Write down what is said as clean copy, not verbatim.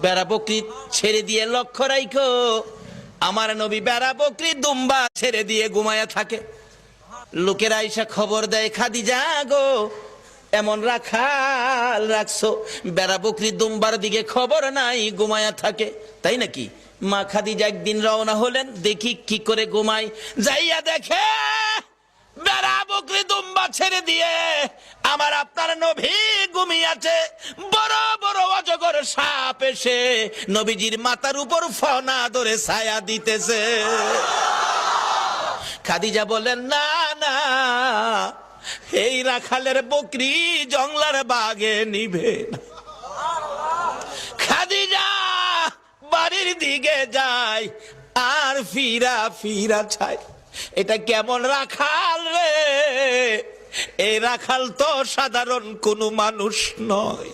বেড়া বকরি ছেড়ে দিয়ে লক্ষ্য রাখো, আমার নবী বেড়া বকরি দুম্বা ছেড়ে দিয়ে ঘুমায়া থাকে। লোকেরা এসে খবর দেয়, খাদিজা গো, এমন রাখাল রাখছো, বেড়া বকরি দুম্বার দিকে খবর নাই, ঘুমায়া থাকে। তাই নাকি? মা খাদিজা একদিন রওনা হলেন, দেখি কি করে ঘুমাই। যাইয়া দেখে বেড়া বকরি দুম্বা ছেড়ে দিয়ে আমার আপনার নবী ঘুমিয়েছে। বড় বড় অজগর সাপ এসে নবীজির মাথার উপর ফনা ধরে ছায়া দিতেছে। খাদিজা বলেন, না না, এই রাখালের বকরি জংলার বাগে নিবে না। খাদিজা বাড়ির দিকে যায় আর ফিরা ফিরা চায়, এটা কেমন রাখাল রে? এই রাখাল তো সাধারণ কোনো মানুষ নয়।